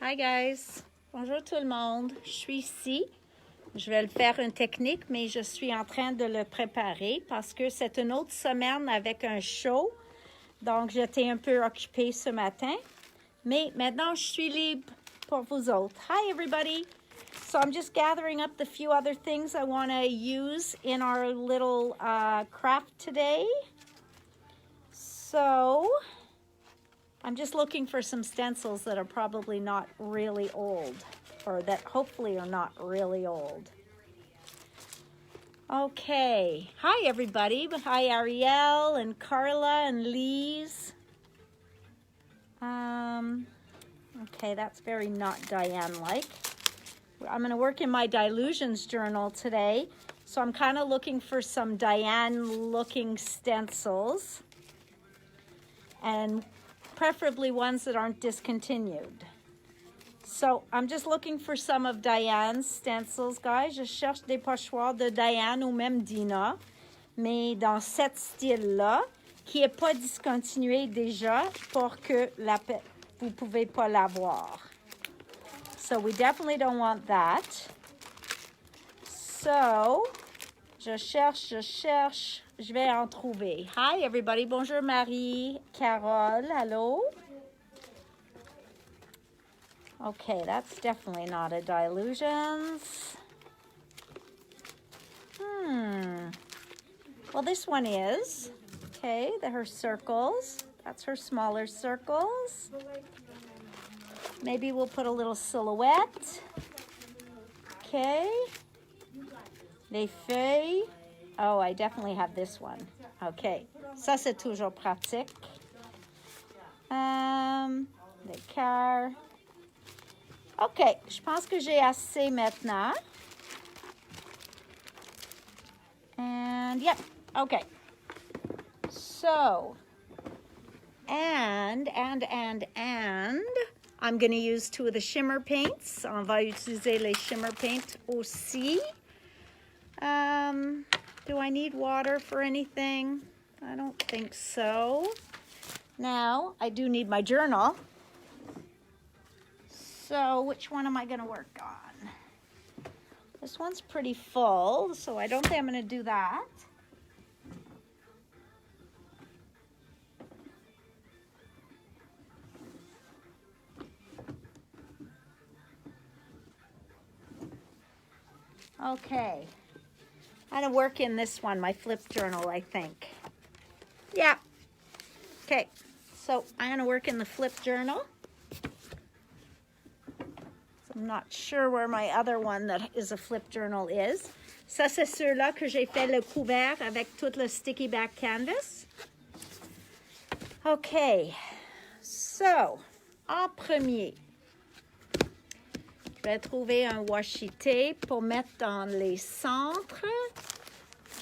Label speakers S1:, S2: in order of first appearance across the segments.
S1: Hi guys, bonjour tout le monde. Je suis ici. Je vais le faire une technique, mais je suis en train de le préparer parce que c'est une autre semaine avec un show. Donc, j'étais un peu occupée ce matin. Mais maintenant, je suis libre pour vous autres. Hi everybody. So I'm just gathering up the few other things I want to use in our little craft today. So I'm just looking for some stencils that are probably not really old, or that hopefully are not really old. Okay. Hi everybody. Hi Ariel and Carla and Lise. Okay, that's very not Diane-like. I'm going to work in my Dilutions journal today, so I'm kind of looking for some Diane-looking stencils, and preferably ones that aren't discontinued. So I'm just looking for some of Diane's stencils, guys. Je cherche des pochoirs de Diane ou même Dina, mais dans cet style-là, qui n'est pas discontinué déjà pour que vous ne pouvez pas l'avoir. So we definitely don't want that. So, je cherche, je vais en trouver. Hi everybody, bonjour Marie, Carole, hello. Okay, that's definitely not a Dilutions. Well, this one is. Okay, her circles. That's her smaller circles. Maybe we'll put a little silhouette. Okay. Les feuilles. Oh, I definitely have this one. Okay. Ça, c'est toujours pratique. Les cœurs. OK. Je pense que j'ai assez maintenant. And, yep. Okay. So, and I'm going to use two of the shimmer paints. On va utiliser les shimmer paint aussi. Do I need water for anything? I don't think so. Now, I do need my journal. So, which one am I going to work on? This one's pretty full, so I don't think I'm going to do that. Okay, I'm going to work in this one, my flip journal, I think. Yeah. Okay, so I'm going to work in the flip journal. So I'm not sure where my other one that is a flip journal is. Ça, c'est ceux-là que j'ai fait le couvert avec tout le sticky back canvas. Okay, so, en premier, je vais trouver un washi tape pour mettre dans les centres.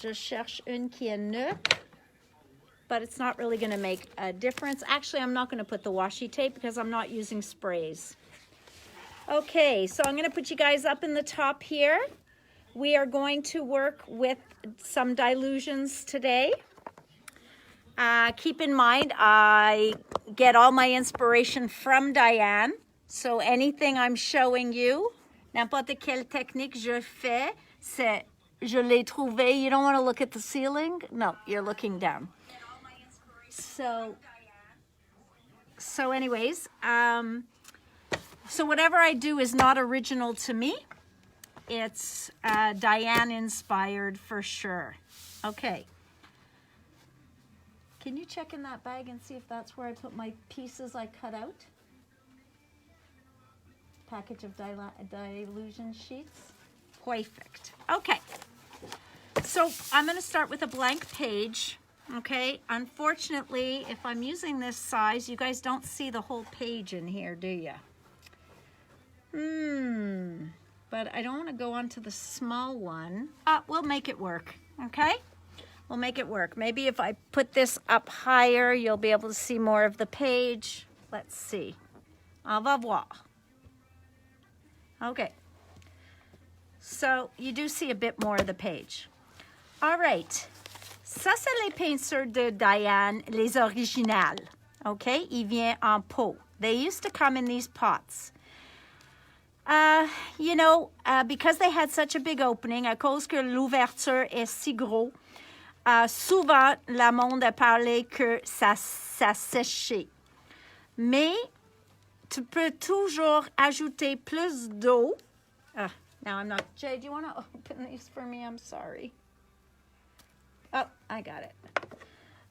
S1: Je cherche une qui est neutre, but it's not really going to make a difference. Actually, I'm not going to put the washi tape because I'm not using sprays. Okay, so I'm going to put you guys up in the top here. We are going to work with some Dilutions today. Keep in mind, I get all my inspiration from Diane. So anything I'm showing you, n'importe quelle technique je fais, c'est je l'ai trouvé. You don't want to look at the ceiling? No, you're looking down. So anyways, so whatever I do is not original to me. It's Diane inspired for sure. Okay. Can you check in that bag and see if that's where I put my pieces I cut out? Package of Dilution sheets. Perfect. Okay. So I'm going to start with a blank page. Okay. Unfortunately, if I'm using this size, you guys don't see the whole page in here, do you? But I don't want to go on to the small one. We'll make it work. Okay. We'll make it work. Maybe if I put this up higher, you'll be able to see more of the page. Let's see. On va voir. Okay. So you do see a bit more of the page. All right. Ça, c'est les peintures de Diane, les originales. Okay? Il vient en pot. They used to come in these pots. You know, because they had such a big opening, à cause que l'ouverture est si gros, souvent, le monde a parlé que ça séchait. Mais tu peux toujours ajouter plus d'eau. Now I'm not... Jay, do you want to open these for me? I'm sorry. Oh, I got it.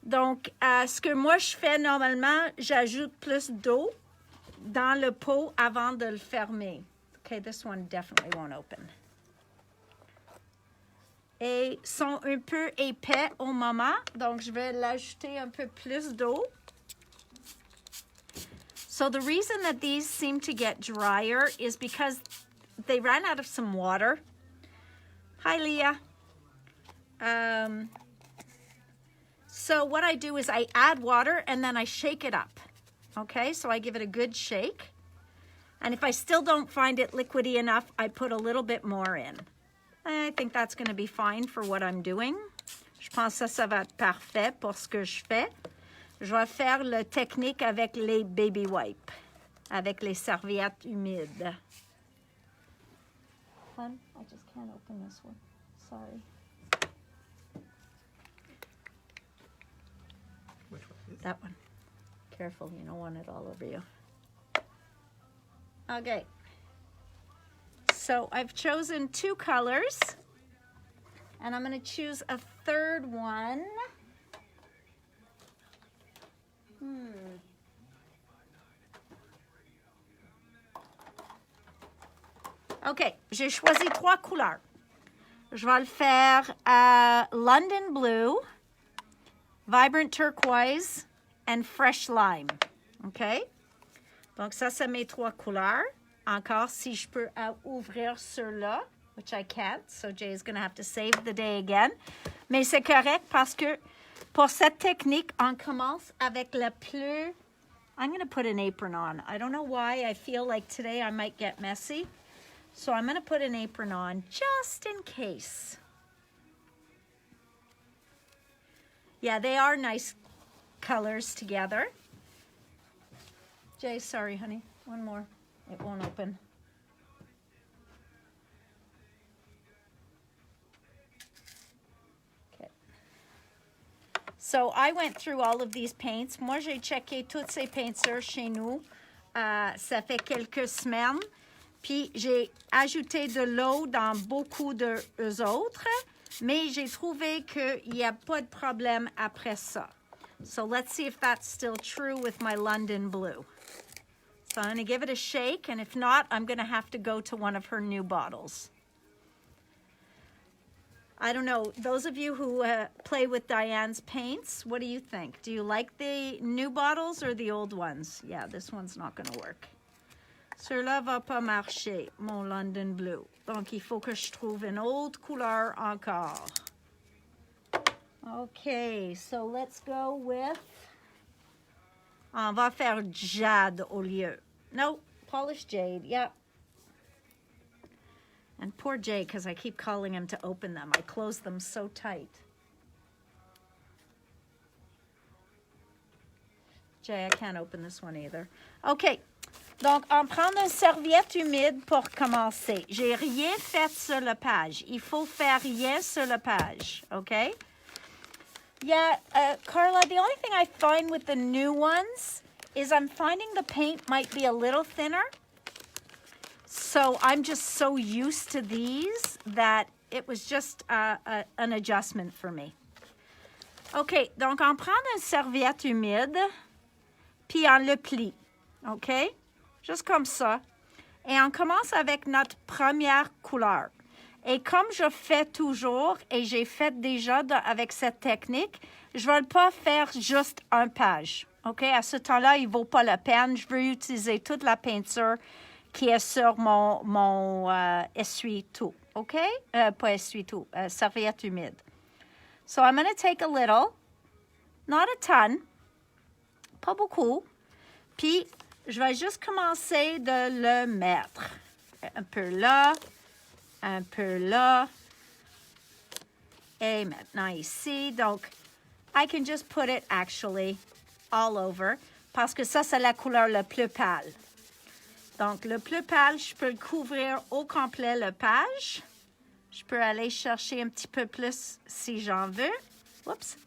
S1: Donc, ce que moi je fais normalement, j'ajoute plus d'eau dans le pot avant de le fermer. Okay, this one definitely won't open. Et sont un peu épais au moment, donc je vais l'ajouter un peu plus d'eau. So the reason that these seem to get drier is because they ran out of some water. Hi, Leah. So what I do is I add water and then I shake it up. Okay, so I give it a good shake. And if I still don't find it liquidy enough, I put a little bit more in. I think that's going to be fine for what I'm doing. Je pense que ça va être parfait pour ce que je fais. Je vais faire la technique avec les baby wipes, avec les serviettes humides. Hon, I just can't open this one. Sorry.
S2: Which one is
S1: That one. Careful, you don't want it all over you. Okay. So I've chosen 2 colors, and I'm going to choose a third one. OK, j'ai choisi 3 couleurs. Je vais le faire London Blue, Vibrant Turquoise, and Fresh Lime. OK? Donc ça, c'est mes 3 couleurs. Encore, si je peux ouvrir ceux-là, which I can't, so Jay is going to have to save the day again. Mais c'est correct parce que pour cette technique, on commence avec le plus... I'm going to put an apron on. I don't know why. I feel like today I might get messy. So I'm going to put an apron on just in case. Yeah, they are nice colors together. Jay, sorry, honey. One more. It won't open. Okay. So I went through all of these paints. Moi, j'ai checké toutes ces peintures chez nous. Ça fait quelques semaines. Puis j'ai ajouté de l'eau dans beaucoup d'eux autres. Mais j'ai trouvé qu'il n'y a pas de problème après ça. So let's see if that's still true with my London Blue. So I'm going to give it a shake, and if not, I'm going to have to go to one of her new bottles. I don't know, those of you who play with Diane's paints, what do you think? Do you like the new bottles or the old ones? Yeah, this one's not going to work. Cela va pas marcher, mon London Blue. Donc, il faut que je trouve une autre couleur encore. Okay, so let's go with... On va faire jade au lieu. No, polished jade, yep. And poor Jay, because I keep calling him to open them. I close them so tight. Jay, I can't open this one either. Okay, donc on prend une serviette humide pour commencer. J'ai rien fait sur la page. Il faut faire rien sur la page, okay? Yeah, Carla, the only thing I find with the new ones is I'm finding the paint might be a little thinner. So I'm just so used to these that it was just an adjustment for me. OK, donc on prend une serviette humide, puis on le plie, OK? Juste comme ça. Et on commence avec notre première couleur. Et comme je fais toujours, et j'ai fait déjà avec cette technique, je ne vais pas faire juste un page. OK? À ce temps-là, il ne vaut pas la peine. Je veux utiliser toute la peinture qui est sur mon essuie-tout. OK? Pas essuie-tout, serviette humide. So I'm going to take a little, not a ton, pas beaucoup. Puis, je vais juste commencer de le mettre. Un peu là. Un peu là, et maintenant ici. Donc, I can just put it actually all over, parce que ça, c'est la couleur la plus pâle. Donc, le plus pâle, je peux le couvrir au complet, le page. Je peux aller chercher un petit peu plus si j'en veux. Oups.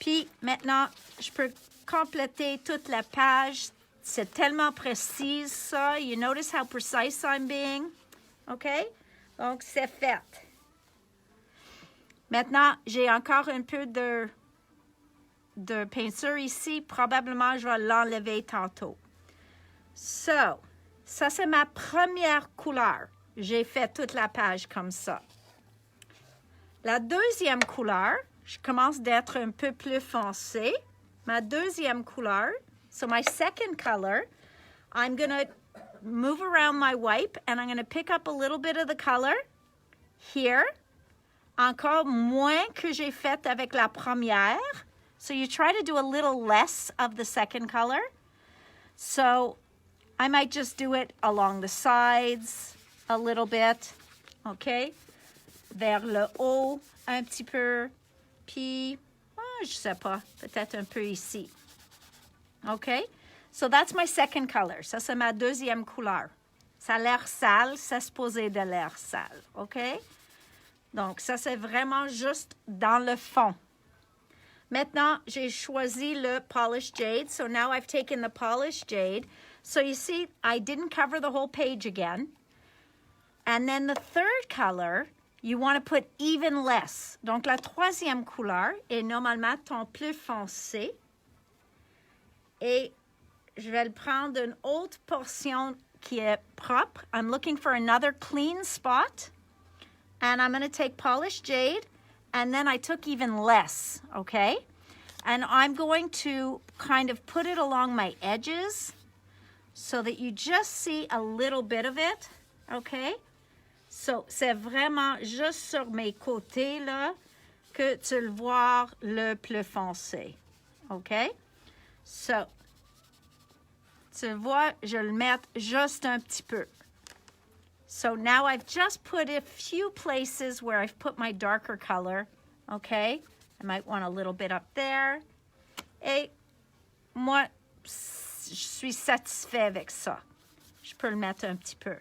S1: Puis, maintenant, je peux compléter toute la page. C'est tellement précis, ça. You notice how precise I'm being? OK? Donc, c'est fait. Maintenant, j'ai encore un peu de peinture ici. Probablement, je vais l'enlever tantôt. So, ça, c'est ma première couleur. J'ai fait toute la page comme ça. La deuxième couleur, je commence d'être un peu plus foncé. Ma deuxième couleur, so my second color, I'm going to move around my wipe and I'm going to pick up a little bit of the color here. Encore moins que j'ai fait avec la première. So you try to do a little less of the second color. So I might just do it along the sides a little bit. OK? Vers le haut un petit peu. Puis, je sais pas, peut-être un peu ici. OK? So that's my second color. Ça, c'est ma deuxième couleur. Ça a l'air sale, c'est supposé de l'air sale. OK? Donc, ça, c'est vraiment juste dans le fond. Maintenant, j'ai choisi le polished jade. So now I've taken the polished jade. So you see, I didn't cover the whole page again. And then the third color, you want to put even less. Donc, la troisième couleur est normalement ton plus foncé. Et je vais le prendre d'une autre portion qui est propre. I'm looking for another clean spot. And I'm going to take polished jade, and then I took even less, okay? And I'm going to kind of put it along my edges so that you just see a little bit of it, okay? So, c'est vraiment juste sur mes côtés, là, que tu le vois le plus foncé, okay? So, tu vois, je le mets juste un petit peu. So now I've just put a few places where I've put my darker color, okay? I might want a little bit up there. Et moi, je suis satisfait avec ça. Je peux le mettre un petit peu.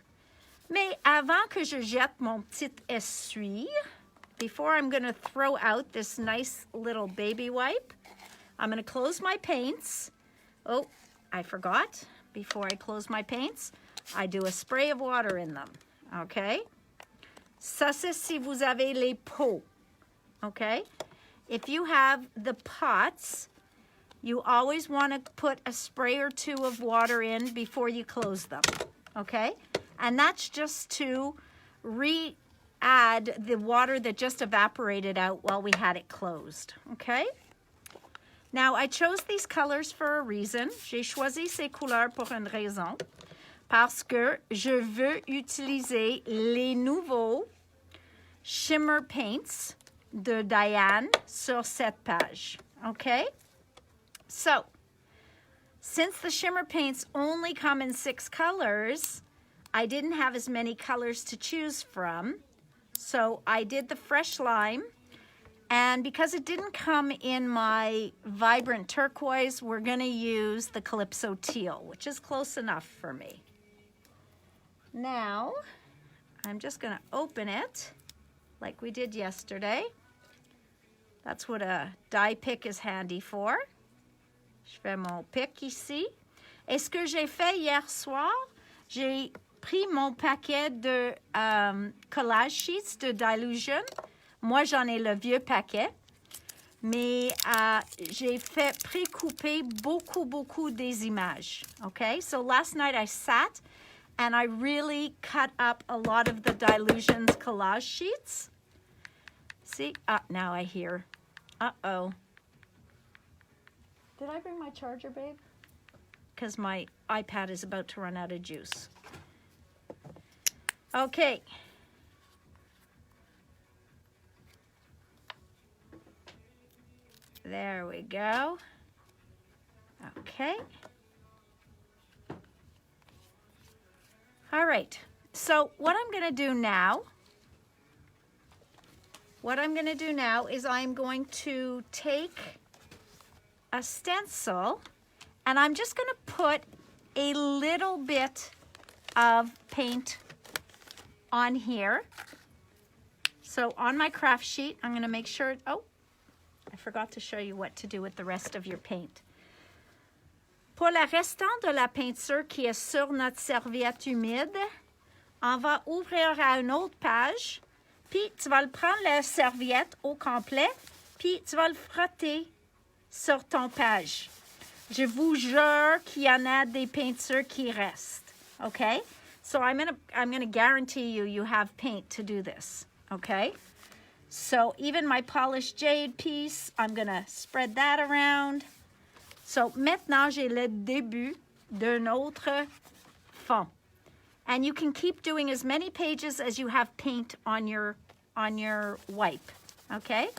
S1: Mais avant que je jette mon petit essuie, before I'm going to throw out this nice little baby wipe, I'm going to close my paints. Oh, I forgot. Before I close my paints, I do a spray of water in them, okay? Ça, c'est si vous avez les pots, okay? If you have the pots, you always want to put a spray or two of water in before you close them, okay? And that's just to re-add the water that just evaporated out while we had it closed, okay? Now, I chose these colors for a reason. J'ai choisi ces couleurs pour une raison. Parce que je veux utiliser les nouveaux shimmer paints de Diane sur cette page. Okay? So, since the shimmer paints only come in 6 colors, I didn't have as many colors to choose from. So, I did the fresh lime. And because it didn't come in my vibrant turquoise, we're going to use the Calypso teal, which is close enough for me. Now, I'm just going to open it like we did yesterday. That's what a die pick is handy for. Je fais mon pic ici. Et ce que j'ai fait hier soir, j'ai pris mon paquet de collage sheets de Dilution. Moi, j'en ai le vieux paquet, mais j'ai fait pré-couper beaucoup des images, okay? So last night I sat and I really cut up a lot of the Dilution's collage sheets. See? Now I hear. Uh-oh. Did I bring my charger, babe? Because my iPad is about to run out of juice. Okay. There we go. Okay. All right. So what I'm going to do now is I'm going to take a stencil and I'm just going to put a little bit of paint on here. So on my craft sheet, I'm going to make sure, oh, I forgot to show you what to do with the rest of your paint. Pour le restant de la peinture qui est sur notre serviette humide, on va ouvrir à une autre page, puis tu vas le prendre la serviette au complet, puis tu vas le frotter sur ton page. Je vous jure qu'il y en a des peintures qui restent, okay? So I'm gonna guarantee you have paint to do this, okay? So even my polished jade piece, I'm gonna spread that around. So maintenant, j'ai le début d'un autre fond. And you can keep doing as many pages as you have paint on your wipe, okay?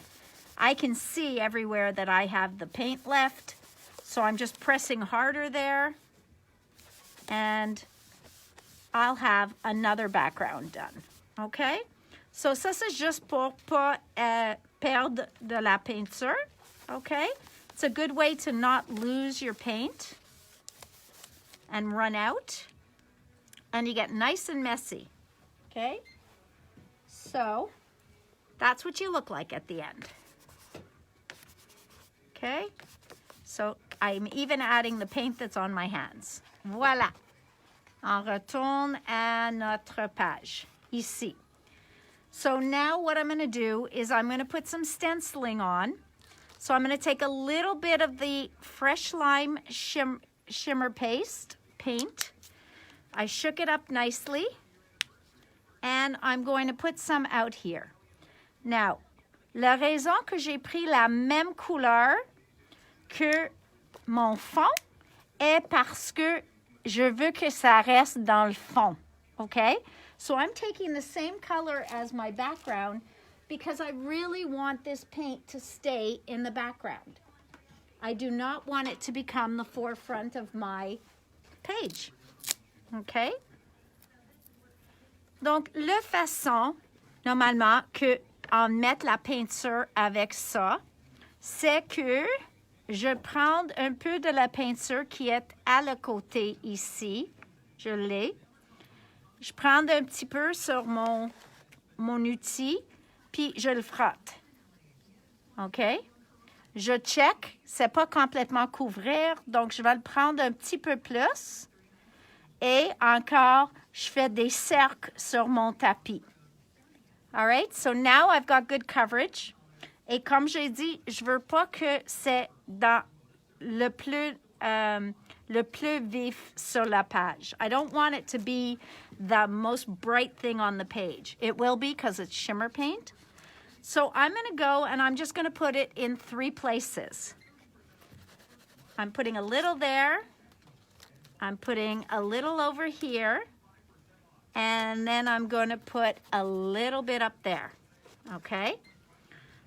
S1: I can see everywhere that I have the paint left, so I'm just pressing harder there, and I'll have another background done, okay? So ça, c'est juste pour pas perdre de la peinture, okay? It's a good way to not lose your paint and run out, and you get nice and messy, okay? So that's what you look like at the end, okay? So I'm even adding the paint that's on my hands. Voilà. On retourne à notre page, ici. So now what I'm going to do is I'm going to put some stenciling on. So I'm going to take a little bit of the fresh lime shimmer paint. I shook it up nicely, and I'm going to put some out here. Now, la raison que j'ai pris la même couleur que mon fond est parce que je veux que ça reste dans le fond, okay? So I'm taking the same color as my background because I really want this paint to stay in the background. I do not want it to become the forefront of my page, okay? Donc, la façon, normalement, qu'on mette la peinture avec ça, c'est que je prends un peu de la peinture qui est à le côté ici. Je l'ai. Je prends un petit peu sur mon outil, puis je le frotte. OK? Je check. C'est pas complètement couvrir, donc je vais le prendre un petit peu plus. Et encore, je fais des cercles sur mon tapis. All right? So now I've got good coverage. Et comme j'ai dit, je veux pas que c'est dans le plus vif sur la page. I don't want it to be the most bright thing on the page. It will be because it's shimmer paint. So I'm going to go and I'm just going to put it in 3 places. I'm putting a little there. I'm putting a little over here. And then I'm going to put a little bit up there. Okay?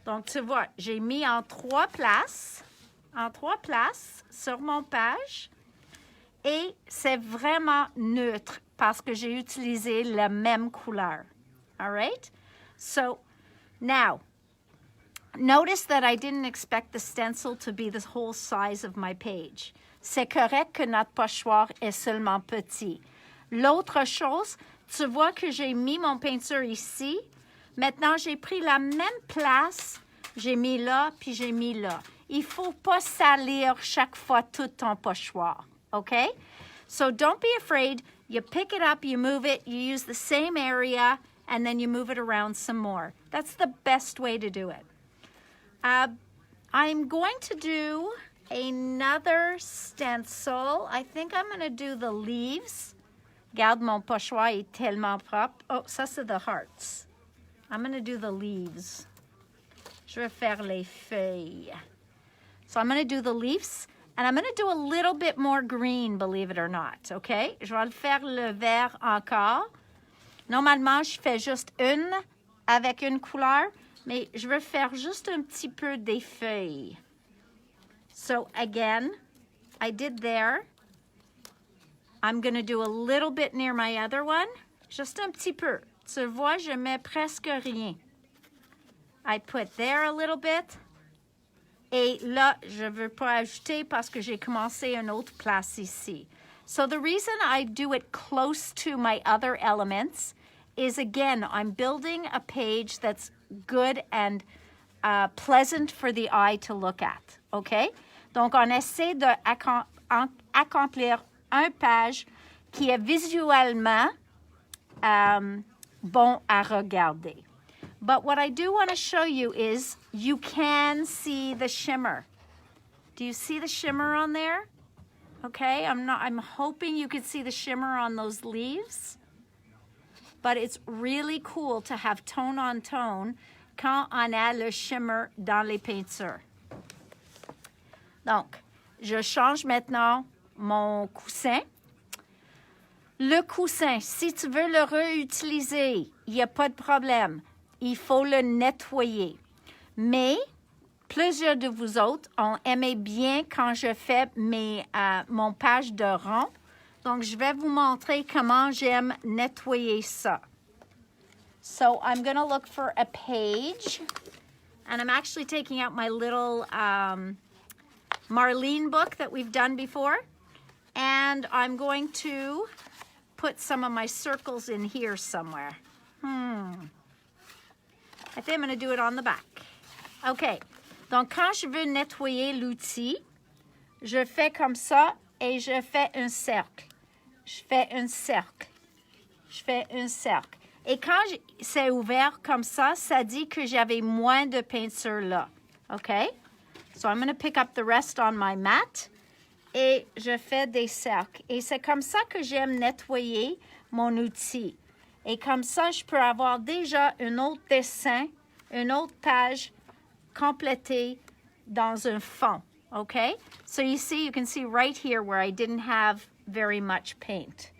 S1: Donc, tu vois, j'ai mis en 3 places sur mon page. Et c'est vraiment neutre parce que j'ai utilisé la même couleur. All right? So, now, notice that I didn't expect the stencil to be the whole size of my page. C'est correct que notre pochoir est seulement petit. L'autre chose, tu vois que j'ai mis mon peinture ici. Maintenant, j'ai pris la même place. J'ai mis là, puis j'ai mis là. Il ne faut pas salir chaque fois tout ton pochoir. Okay? So don't be afraid. You pick it up, you move it, you use the same area, and then you move it around some more. That's the best way to do it. I'm going to do another stencil. I think I'm going to do the leaves. Regarde, mon pochoir est tellement propre. Oh, ça, c'est the hearts. I'm going to do the leaves. Je vais faire les feuilles. So I'm going to do the leaves, and I'm going to do a little bit more green, believe it or not, okay? Je vais faire le vert encore. Normalement, je fais juste une avec une couleur, mais je veux faire juste un petit peu des feuilles. So again, I did there. I'm going to do a little bit near my other one. Juste un petit peu. Tu vois, je mets presque rien. I put there a little bit. Et là, je ne veux pas ajouter parce que j'ai commencé une autre place ici. So the reason I do it close to my other elements is, again, I'm building a page that's good and pleasant for the eye to look at, OK? Donc, on essaie d'accomplir une page qui est visuellement bon à regarder. But what I do want to show you is you can see the shimmer. Do you see the shimmer on there? Okay, I'm hoping you could see the shimmer on those leaves. But it's really cool to have tone on tone quand on a le shimmer dans les peintures. Donc, je change maintenant mon coussin. Le coussin, si tu veux le réutiliser, il n'y a pas de problème. Il faut le nettoyer. Mais plusieurs de vous autres ont aimé bien quand je fais mon page de rond. Donc, je vais vous montrer comment j'aime nettoyer ça. So, I'm going to look for a page. And I'm actually taking out my little Marlene book that we've done before. And I'm going to put some of my circles in here somewhere. I think I'm going to do it on the back. OK. Donc, quand je veux nettoyer l'outil, je fais comme ça et je fais un cercle. Je fais un cercle. Je fais un cercle. Et quand c'est ouvert comme ça, ça dit que j'avais moins de peinture là. OK? So I'm going to pick up the rest on my mat. Et je fais des cercles. Et c'est comme ça que j'aime nettoyer mon outil. Et comme ça, je peux avoir déjà un autre dessin, une autre page complétée dans un fond. Okay? So you can see right here where I didn't have very much paint.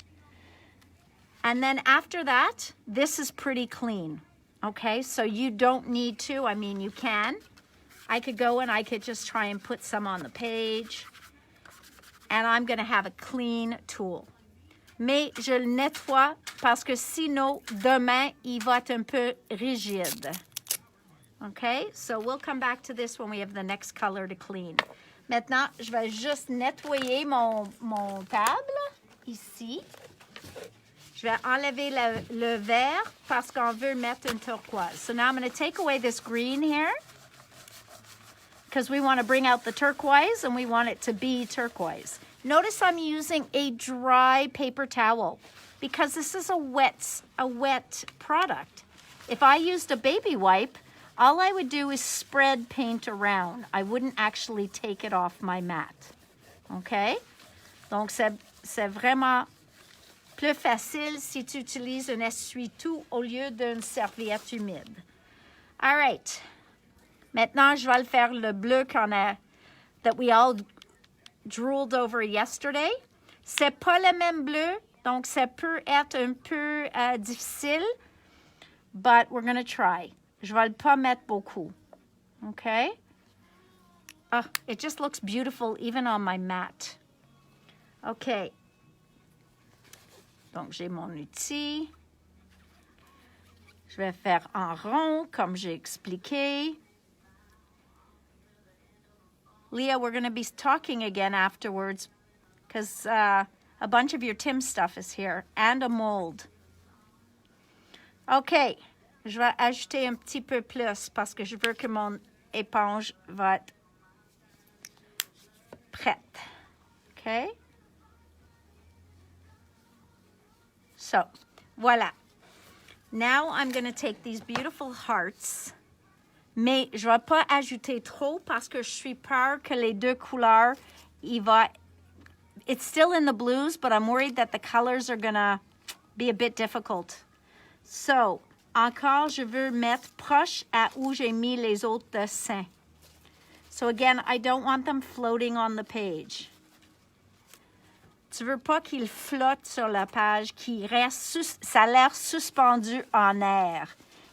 S1: And then after that, this is pretty clean. Okay? So you don't need to. I mean, you can. I could go and I could just try and put some on the page. And I'm going to have a clean tool. Mais je le nettoie parce que sinon, demain, il va être un peu rigide. Okay? So we'll come back to this when we have the next color to clean. Maintenant, je vais juste nettoyer mon table, ici. Je vais enlever le vert parce qu'on veut mettre un turquoise. So now I'm going to take away this green here because we want to bring out the turquoise and we want it to be turquoise. Notice I'm using a dry paper towel because this is a wet product. If I used a baby wipe, all I would do is spread paint around. I wouldn't actually take it off my mat. Okay? Donc, c'est vraiment plus facile si tu utilises un essuie-tout au lieu d'une serviette humide. All right. Maintenant, je vais le faire le bleu that we all drooled over yesterday. C'est pas le même bleu, donc ça peut être un peu difficile, but we're going to try. Je vais pas mettre beaucoup. Okay? Oh, it just looks beautiful even on my mat. Okay. Donc, j'ai mon outil. Je vais faire en rond, comme j'ai expliqué. Leah, we're going to be talking again afterwards because a bunch of your Tim stuff is here and a mold. OK. Je vais ajouter un petit peu plus parce que je veux que mon éponge va être prête. OK? So, voilà. Now I'm going to take these beautiful hearts. Mais je ne vais pas ajouter trop parce que je suis peur que les deux couleurs, it's still in the blues, but I'm worried that the colors are going to be a bit difficult. So, encore, je veux mettre proche à où j'ai mis les autres dessins. So again, I don't want them floating on the page. Tu veux pas qu'ils flottent sur la page, qu'ils restent, ça a l'air suspendu en air.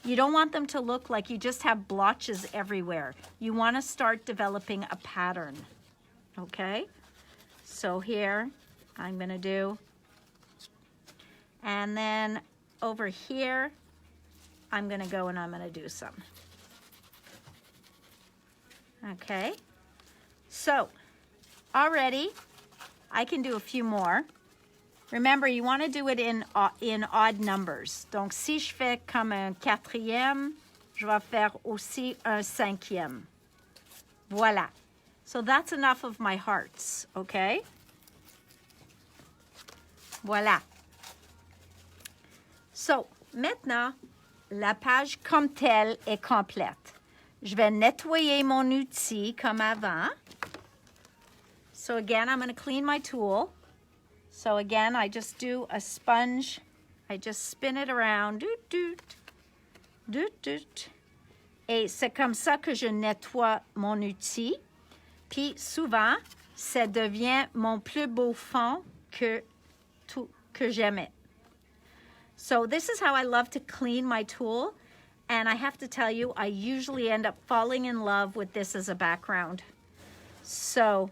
S1: You don't want them to look like you just have blotches everywhere. You want to start developing a pattern. Okay? So here, I'm going to do, and then over here, I'm going to go and I'm going to do some. Okay? So, already, I can do a few more. Remember, you want to do it in odd numbers. Donc, si je fais comme un quatrième, je vais faire aussi un cinquième. Voilà. So that's enough of my hearts, okay? Voilà. So, maintenant, la page comme telle est complète. Je vais nettoyer mon outil comme avant. So again, I'm going to clean my tool. So again, I just do a sponge. I just spin it around. Doot, doot, doot, doot. Et c'est comme ça que je nettoie mon outil. Puis souvent, ça devient mon plus beau fond que j'aimais. So this is how I love to clean my tool. And I have to tell you, I usually end up falling in love with this as a background. So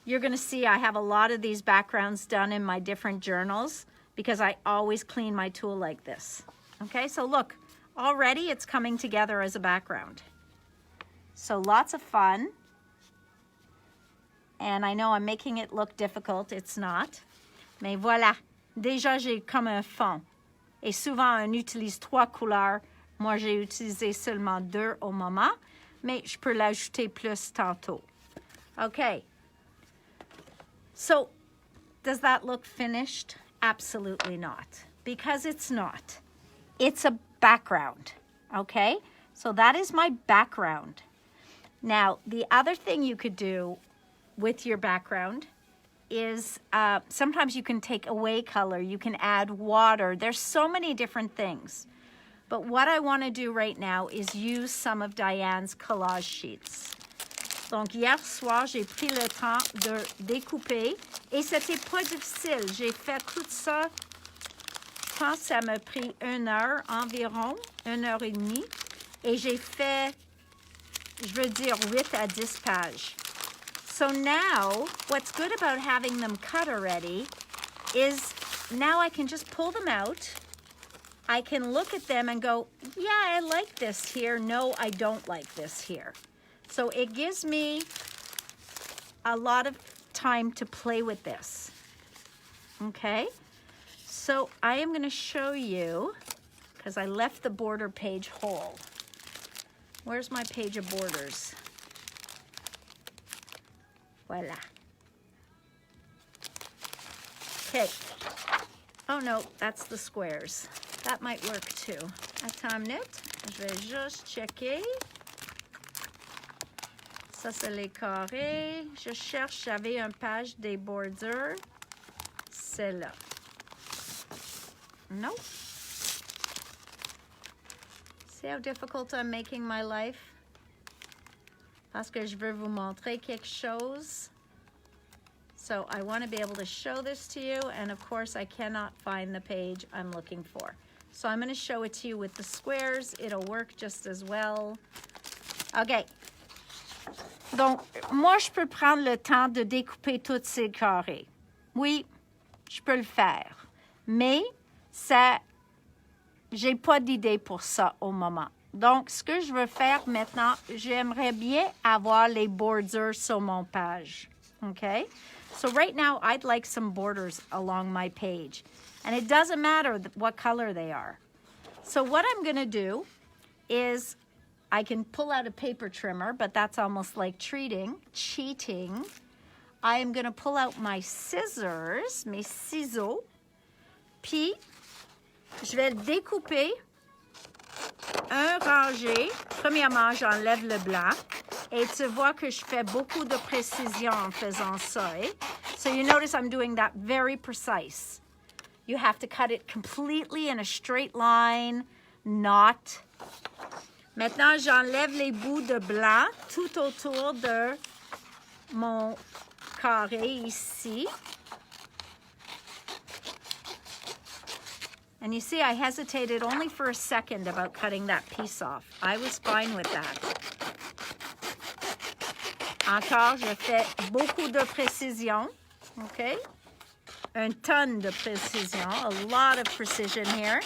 S1: you're going to see I have a lot of these backgrounds done in my different journals because I always clean my tool like this. Okay, so look, already it's coming together as a background. So lots of fun. And I know I'm making it look difficult. It's not. Mais voilà, déjà j'ai comme un fond. Et souvent, on utilise 3 couleurs. Moi, j'ai utilisé seulement 2 au moment, mais je peux l'ajouter plus tantôt. Okay. So, does that look finished? Absolutely not, because it's not. It's a background, okay? So that is my background. Now, the other thing you could do with your background is sometimes you can take away color, you can add water. There's so many different things. But what I want to do right now is use some of Diane's collage sheets. Donc, hier soir, j'ai pris le temps de découper et c'était pas difficile. J'ai fait tout ça, je pense que ça m'a pris 1 heure environ, 1 heure et demie. Et j'ai fait, je veux dire, 8 à 10 pages. So now, what's good about having them cut already is now I can just pull them out. I can look at them and go, yeah, I like this here. No, I don't like this here. So it gives me a lot of time to play with this. Okay? So I am going to show you, because I left the border page whole. Where's my page of borders? Voila. Okay. Oh no, that's the squares. That might work too. Attends une minute. Je vais juste checker. Ça, c'est les carrés. Je cherche, j'avais une page des bordures. C'est là. Nope. See how difficult I'm making my life? Parce que je veux vous montrer quelque chose. So I want to be able to show this to you, and of course I cannot find the page I'm looking for. So I'm going to show it to you with the squares. It'll work just as well. Okay. Donc, moi, je peux prendre le temps de découper tous ces carrés. Oui, je peux le faire. Mais ça, j'ai pas d'idée pour ça au moment. Donc, ce que je veux faire maintenant, j'aimerais bien avoir les bordures sur mon page. Okay? So right now, I'd like some borders along my page. And it doesn't matter what color they are. So what I'm going to do is I can pull out a paper trimmer, but that's almost like cheating. I am going to pull out my scissors, mes ciseaux. Puis, je vais le découper. Un rangé. Premièrement, j'enlève le blanc. Et tu vois que je fais beaucoup de précision en faisant ça. Eh? So you notice I'm doing that very precise. You have to cut it completely in a straight line, not. Maintenant, j'enlève les bouts de blanc tout autour de mon carré ici. And you see, I hesitated only for a second about cutting that piece off. I was fine with that. Encore, je fais beaucoup de précision, okay? Un tonne de précision, a lot of precision here.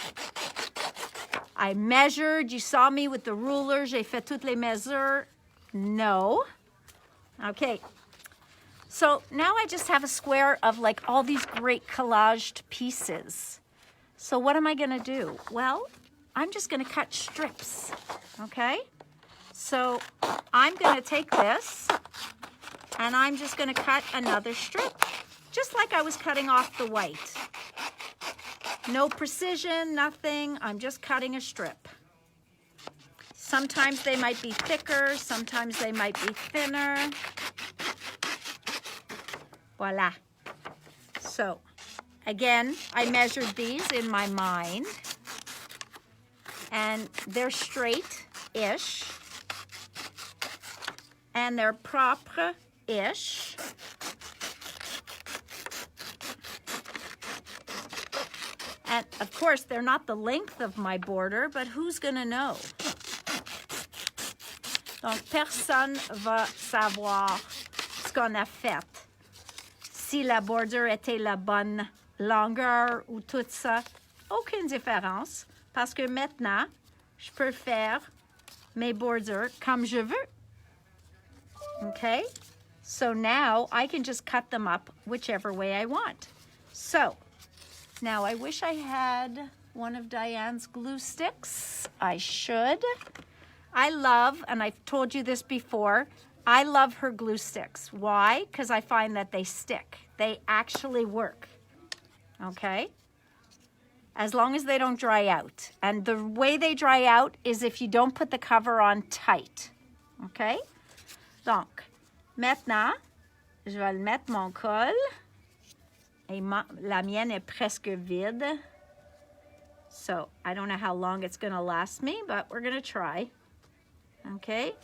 S1: I measured, you saw me with the ruler, j'ai fait toutes les mesures. No. Okay. So now I just have a square of like all these great collaged pieces. So what am I gonna do? Well, I'm just gonna cut strips, okay? So I'm gonna take this and I'm just gonna cut another strip, just like I was cutting off the white. No precision, nothing, I'm just cutting a strip. Sometimes they might be thicker, sometimes they might be thinner. Voila. So, again, I measured these in my mind, and they're straight-ish, and they're propre-ish. And of course, they're not the length of my border, but who's gonna know? Donc, personne va savoir ce qu'on a fait. Si la bordure était la bonne longueur ou tout ça, aucune différence, parce que maintenant, je peux faire mes bordures comme je veux. Okay? So now I can just cut them up whichever way I want. So, now I wish I had one of Diane's glue sticks. I should. I love, and I've told you this before, I love her glue sticks. Why? Because I find that they stick. They actually work, okay? As long as they don't dry out. And the way they dry out is if you don't put the cover on tight, okay? Donc, maintenant, je vais le mettre mon col. Et la mienne est presque vide. So, I don't know how long it's gonna last me, but we're gonna try. Okay?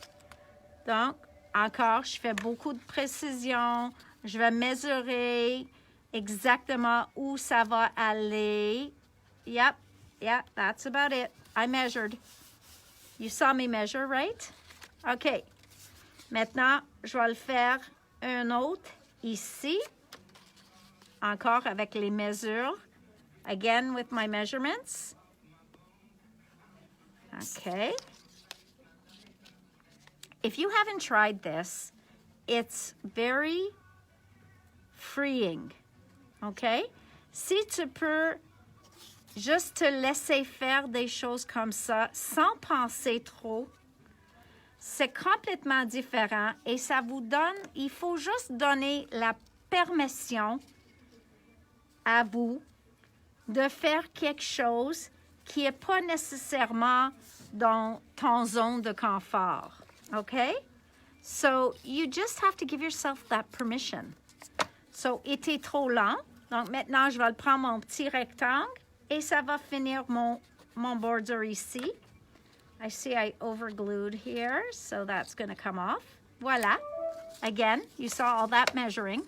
S1: Donc, encore, je fais beaucoup de précision. Je vais mesurer exactement où ça va aller. Yep, that's about it. I measured. You saw me measure, right? Okay. Maintenant, je vais le faire un autre ici. Encore avec les mesures. Again with my measurements. Okay. If you haven't tried this, it's very freeing, okay? Si tu peux juste te laisser faire des choses comme ça sans penser trop, c'est complètement différent et ça vous donne, il faut juste donner la permission à vous de faire quelque chose qui n'est pas nécessairement dans ton zone de confort. Okay? So you just have to give yourself that permission. So, était trop lent. Donc, maintenant, je vais le prendre mon petit rectangle et ça va finir mon border ici. I see I overglued here, so that's going to come off. Voila. Again, you saw all that measuring.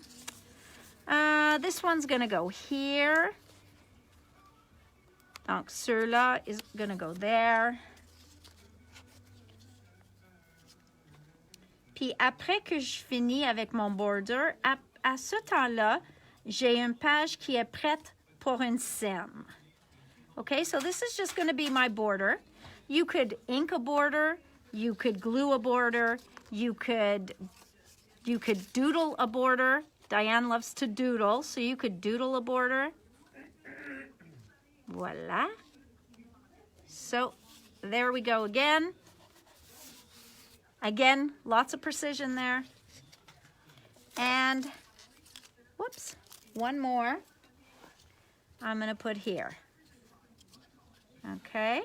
S1: This one's going to go here. Donc, celui-là is going to go there. Puis après que je finis avec mon border, à ce temps-là, j'ai une page qui est prête pour une scène. Okay, so this is just going to be my border. You could ink a border, you could glue a border, you could doodle a border. Diane loves to doodle, so you could doodle a border. Voila. So there we go again. Again, lots of precision there. And, whoops, one more I'm going to put here. Okay.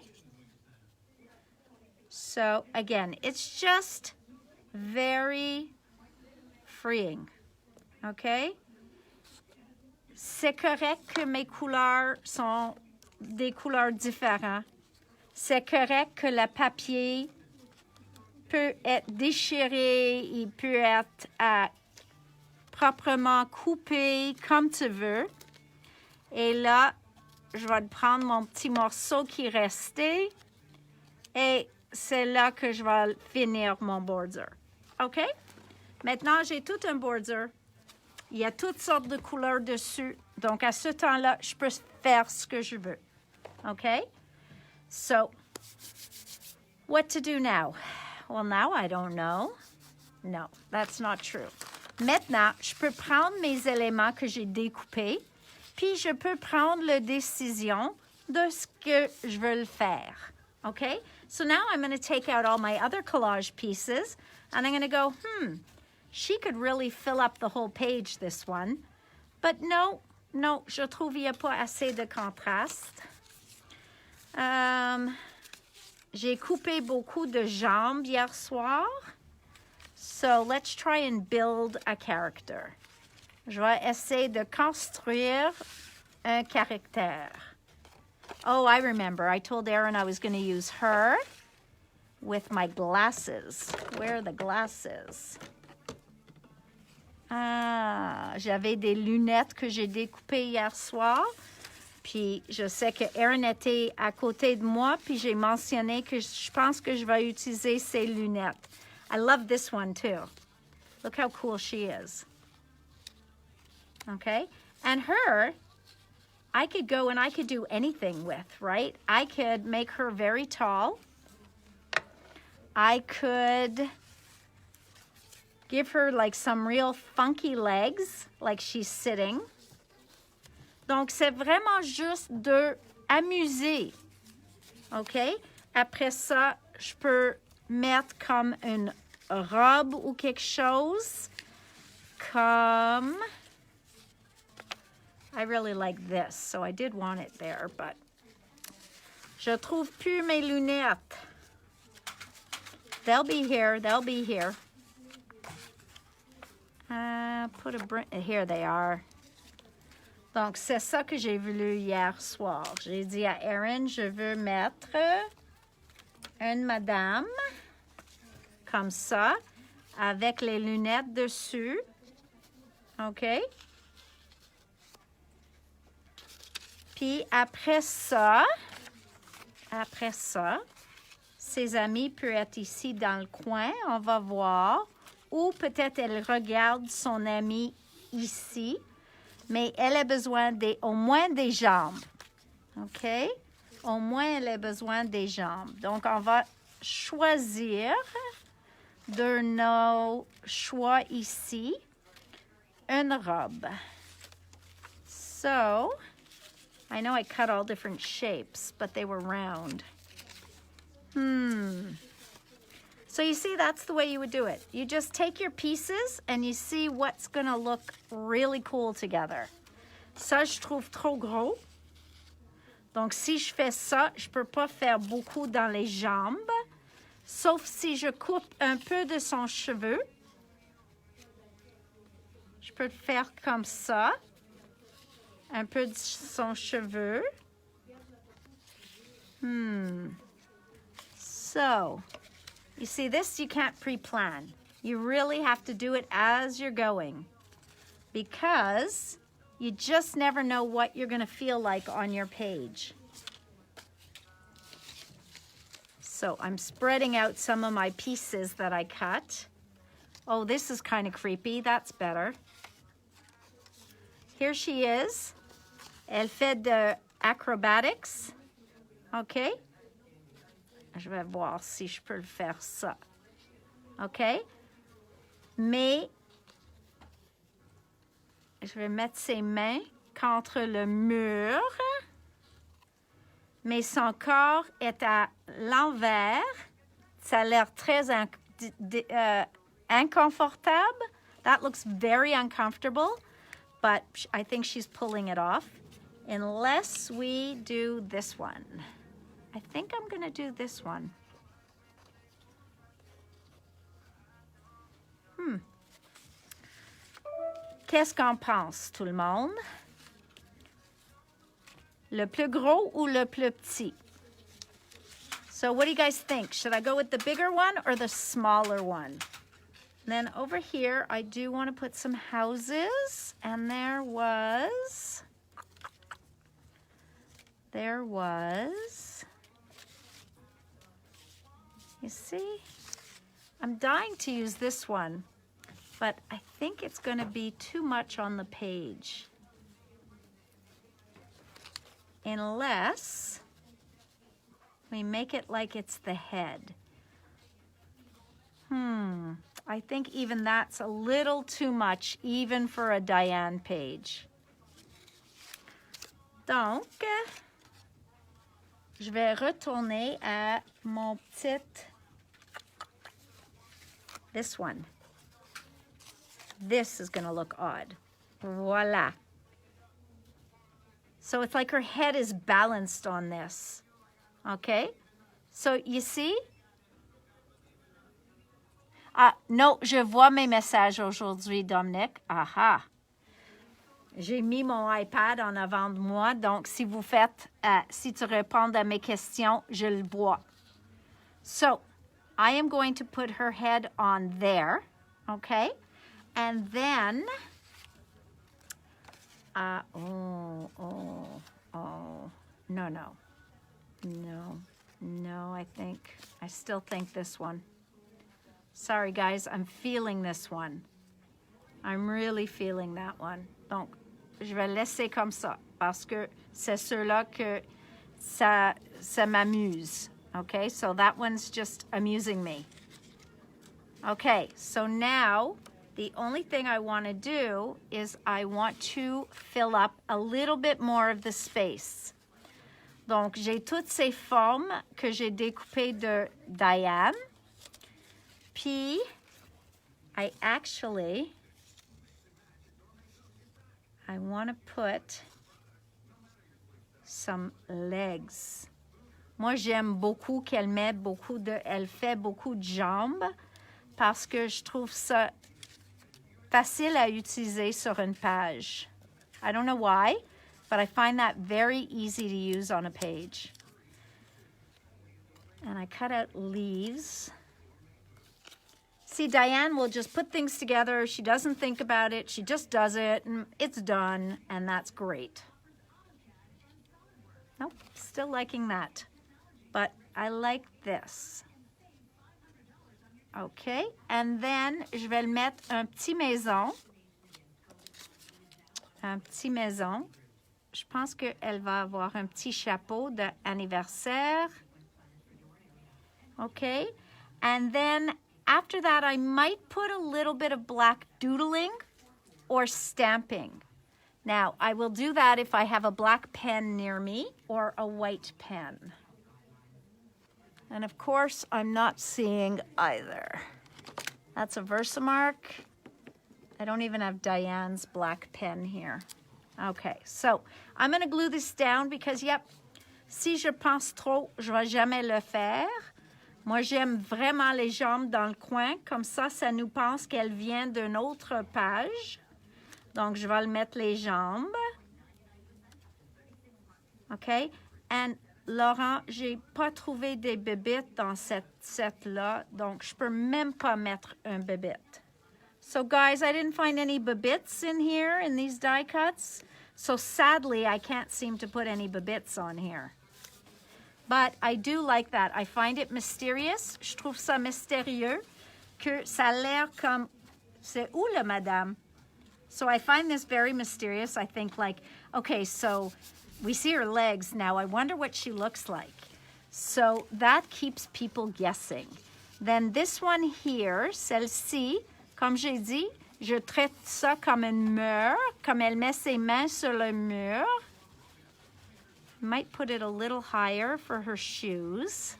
S1: So, again, it's just very freeing. Okay. C'est correct que mes couleurs sont des couleurs différentes. C'est correct que le papier peut être déchiré, il peut être proprement coupé comme tu veux. Et là, je vais prendre mon petit morceau qui restait et c'est là que je vais finir mon border. OK? Maintenant, j'ai tout un border. Il y a toutes sortes de couleurs dessus. Donc, à ce temps-là, je peux faire ce que je veux. OK? So, what to do now? Well, now I don't know. No, that's not true. Maintenant, je peux prendre mes éléments que j'ai découpés, puis je peux prendre la décision de ce que je veux le faire. Okay? So now I'm going to take out all my other collage pieces, and I'm going to go, she could really fill up the whole page, this one. But no, je trouve il n'y a pas assez de contraste. J'ai coupé beaucoup de jambes hier soir. So let's try and build a character. Je vais essayer de construire un caractère. Oh, I remember. I told Erin I was going to use her with my glasses. Where are the glasses? Ah, j'avais des lunettes que j'ai découpées hier soir. Puis je sais que Erin était à côté de moi, puis j'ai mentionné que je pense que je vais utiliser ces lunettes. I love this one too. Look how cool she is. Okay? And her, I could go and I could do anything with, right? I could make her very tall. I could give her like some real funky legs, like she's sitting. Donc, c'est vraiment juste de amuser. OK? Après ça, je peux mettre comme une robe ou quelque chose. Comme... I really like this, so I did want it there, but... Je trouve plus mes lunettes. They'll be here. They'll be here. Here they are. Donc, c'est ça que j'ai voulu hier soir. J'ai dit à Erin, je veux mettre une madame, comme ça, avec les lunettes dessus. OK? Puis après ça, ses amis peuvent être ici dans le coin, on va voir. Ou peut-être elle regarde son ami ici. Mais elle a besoin au moins des jambes. OK? Au moins, elle a besoin des jambes. Donc, on va choisir de nos choix ici une robe. So, I know I cut all different shapes, but they were round. So you see, that's the way you would do it. You just take your pieces and you see what's going to look really cool together. Ça, je trouve trop gros. Donc, si je fais ça, je peux pas faire beaucoup dans les jambes, sauf si je coupe un peu de son cheveu. Je peux le faire comme ça. Un peu de son cheveu. So... You see, this you can't pre-plan. You really have to do it as you're going because you just never know what you're going to feel like on your page. So I'm spreading out some of my pieces that I cut. Oh, this is kind of creepy. That's better. Here she is. Elle fait de acrobatics. Okay? Je vais voir si je peux le faire ça. OK? Mais, je vais mettre ses mains contre le mur. Mais son corps est à l'envers. Ça a l'air très inconfortable. That looks very uncomfortable. But I think she's pulling it off. Unless we do this one. I think I'm going to do this one. Qu'est-ce qu'on pense, tout le monde? Le plus gros ou le plus petit? So what do you guys think? Should I go with the bigger one or the smaller one? And then over here, I do want to put some houses. And there was... You see, I'm dying to use this one, but I think it's going to be too much on the page. Unless we make it like it's the head. I think even that's a little too much, even for a Diane page. Donc, je vais retourner à mon petit, this one. This is going to look odd. Voila. So it's like her head is balanced on this. Okay? So you see? Ah, non, je vois mes messages aujourd'hui, Dominique. Aha. J'ai mis mon iPad en avant de moi, donc si vous faites, si tu réponds à mes questions, je le vois. So, I am going to put her head on there, okay? And then, no, I still think this one. Sorry, guys, I'm feeling this one. I'm really feeling that one. Donc, je vais laisser comme ça parce que c'est ceux-là que ça m'amuse. Okay, so that one's just amusing me. Okay, so now the only thing I want to do is I want to fill up a little bit more of the space. Donc, j'ai toutes ces formes que j'ai découpées de Diane. Puis, I want to put some legs. Moi, j'aime beaucoup qu'elle elle fait beaucoup de jambes parce que je trouve ça facile à utiliser sur une page. I don't know why, but I find that very easy to use on a page. And I cut out leaves. See, Diane will just put things together. She doesn't think about it. She just does it, and it's done, and that's great. Nope, still liking that. But I like this. Okay, and then je vais le mettre un petit maison. Un petit maison. Je pense qu'elle va avoir un petit chapeau d'anniversaire. Okay, and then after that, I might put a little bit of black doodling or stamping. Now, I will do that if I have a black pen near me or a white pen. And of course, I'm not seeing either. That's a Versamark. I don't even have Diane's black pen here. Okay, so I'm going to glue this down because, yep, si je pense trop, je ne vais jamais le faire. Moi, j'aime vraiment les jambes dans le coin. Comme ça, ça nous pense qu'elle vient d'une autre page. Donc, je vais le mettre les jambes. OK? And Laurent, j'ai pas trouvé des bébites dans cette set-là. Donc, je peux même pas mettre un bébite. So, guys, I didn't find any bébites in here in these die cuts. So, sadly, I can't seem to put any bébites on here. But I do like that. I find it mysterious. Je trouve ça mystérieux que ça a l'air comme, c'est où la madame? So I find this very mysterious. I think like, okay, so we see her legs now. I wonder what she looks like. So that keeps people guessing. Then this one here, celle-ci, comme j'ai dit, je traite ça comme un mur, comme elle met ses mains sur le mur. Might put it a little higher for her shoes.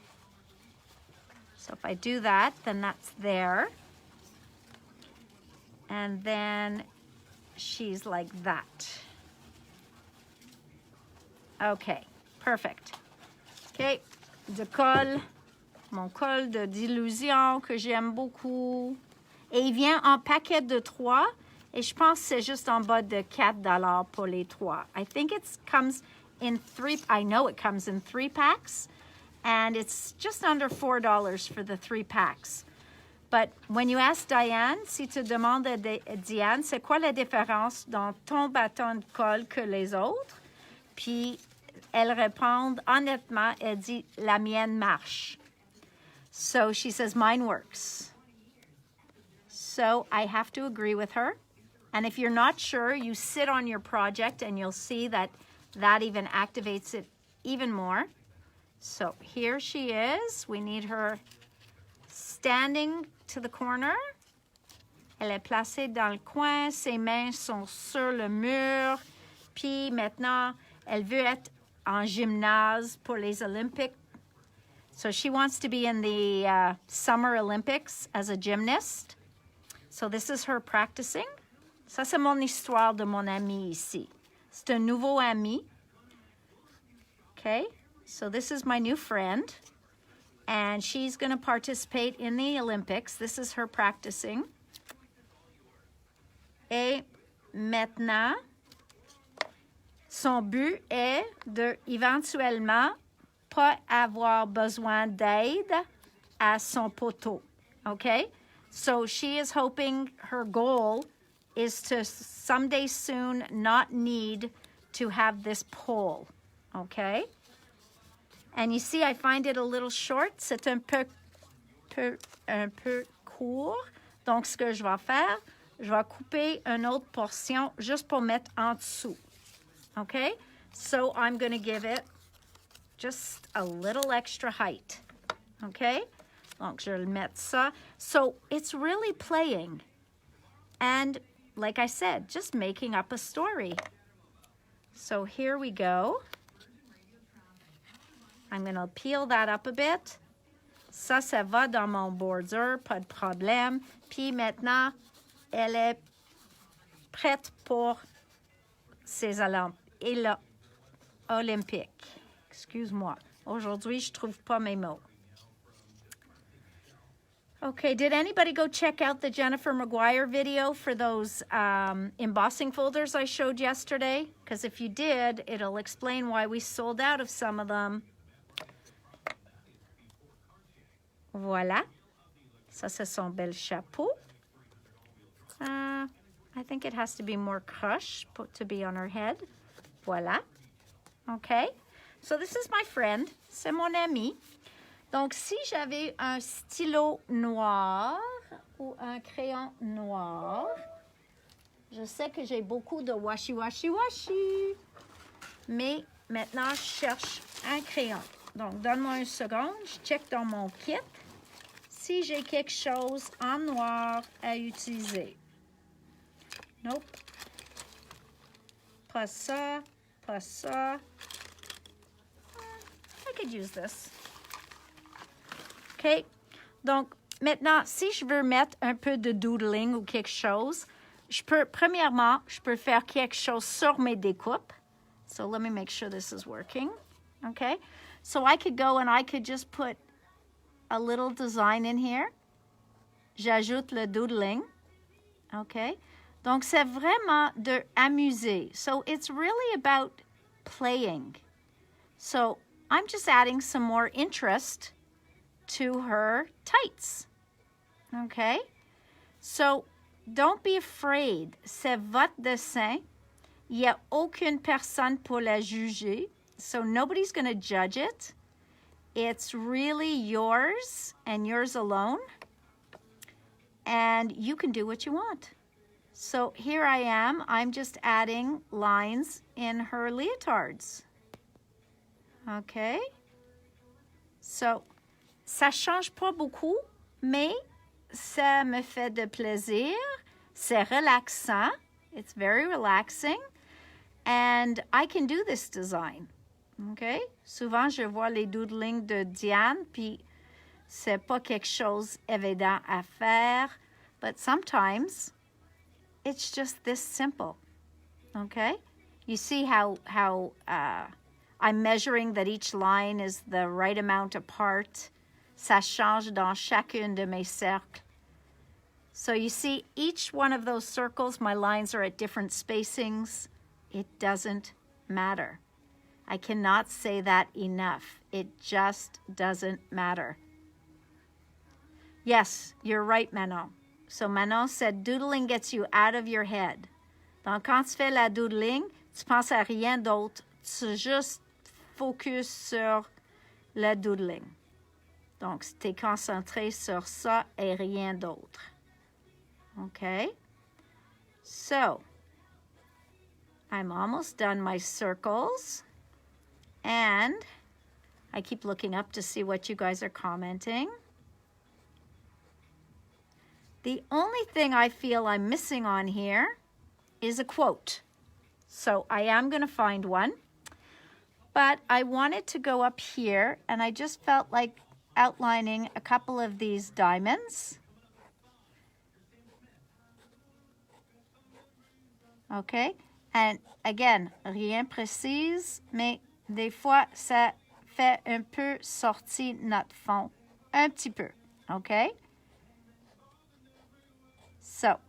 S1: So if I do that, then that's there. And then she's like that. Okay, perfect. Okay, de col, mon col d'illusion que j'aime beaucoup. Et il vient en paquet de 3. Et je pense que c'est juste en bas de $4 pour les 3. I think it comes in 3, I know it comes in 3 packs, and it's just under $4 for the 3 packs. But when you ask Diane, si tu demandes à Diane, c'est quoi la différence dans ton bâton de colle que les autres? Puis elle répond honnêtement, elle dit, la mienne marche. So she says, mine works. So I have to agree with her. And if you're not sure, you sit on your project and you'll see that that even activates it even more. So here she is. We need her standing to the corner. Elle est placée dans le coin. Ses mains sont sur le mur. Puis maintenant, elle veut être en gymnase pour les Olympiques. So she wants to be in the Summer Olympics as a gymnast. So this is her practicing. Ça, c'est mon histoire de mon ami ici. C'est un nouveau ami. Okay, so this is my new friend. And she's going to participate in the Olympics. This is her practicing. Et maintenant, son but est de éventuellement pas avoir besoin d'aide à son poteau. Okay? So she is hoping her goal is to someday soon not need to have this pole. Okay? And you see, I find it a little short. C'est un peu court. Donc, ce que je vais faire, je vais couper une autre portion juste pour mettre en dessous. Okay? So I'm going to give it just a little extra height. Okay? Donc, je vais mettre ça. So it's really playing. And like I said, just making up a story. So here we go. I'm going to peel that up a bit. Ça va dans mon border, pas de problème. Puis maintenant, elle est prête pour ses Olympiques. Excuse-moi. Aujourd'hui, je trouve pas mes mots. Okay, did anybody go check out the Jennifer McGuire video for those embossing folders I showed yesterday? Because if you did, it'll explain why we sold out of some of them. Voilà. Ça, c'est son bel chapeau. I think it has to be more crush to be on her head. Voilà. Okay. So this is my friend. C'est mon ami. Donc, si j'avais un stylo noir ou un crayon noir, je sais que j'ai beaucoup de washi. Mais maintenant, je cherche un crayon. Donc, donne-moi une seconde. Je check dans mon kit si j'ai quelque chose en noir à utiliser. Nope. Pas ça, pas ça. I could use this. OK? Donc, maintenant, si je veux mettre un peu de doodling ou quelque chose, premièrement, je peux faire quelque chose sur mes découpes. So let me make sure this is working. Okay? So I could go and I could just put a little design in here. J'ajoute le doodling. Okay? Donc, c'est vraiment de amuser. So it's really about playing. So I'm just adding some more interest to her tights. Okay? So don't be afraid. C'est votre dessin. Il n'y a aucune personne pour la juger. So nobody's going to judge it. It's really yours and yours alone. And you can do what you want. So here I am. I'm just adding lines in her leotards. Okay? So, ça change pas beaucoup, mais ça me fait de plaisir. C'est relaxant. It's very relaxing. And I can do this design. Okay? Souvent, je vois les doodlings de Diane, puis c'est pas quelque chose évident à faire. But sometimes, it's just this simple. Okay? You see how I'm measuring that each line is the right amount apart. Ça change dans chacune de mes cercles. So you see, each one of those circles, my lines are at different spacings. It doesn't matter. I cannot say that enough. It just doesn't matter. Yes, you're right, Manon. So Manon said, doodling gets you out of your head. Donc, quand tu fais la doodling, tu penses à rien d'autre. Tu juste focus sur le doodling. Donc, tu es concentré sur ça et rien d'autre. Okay? So, I'm almost done my circles. And I keep looking up to see what you guys are commenting. The only thing I feel I'm missing on here is a quote. So I am going to find one. But I wanted to go up here, and I just felt like outlining a couple of these diamonds. Okay, and again, rien précise, mais des fois, ça fait un peu sortir notre fond. Un petit peu, okay? So,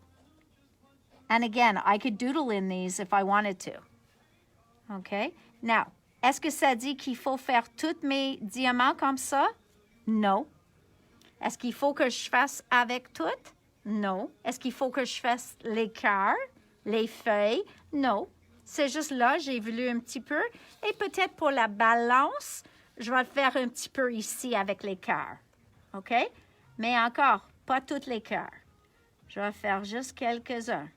S1: and again, I could doodle in these if I wanted to. Okay, now, est-ce que ça dit qu'il faut faire tous mes diamants comme ça? Non. Est-ce qu'il faut que je fasse avec toutes? Non. Est-ce qu'il faut que je fasse les cœurs, les feuilles? Non. C'est juste là, j'ai voulu un petit peu. Et peut-être pour la balance, je vais le faire un petit peu ici avec les cœurs. OK? Mais encore, pas tous les cœurs. Je vais faire juste quelques-uns.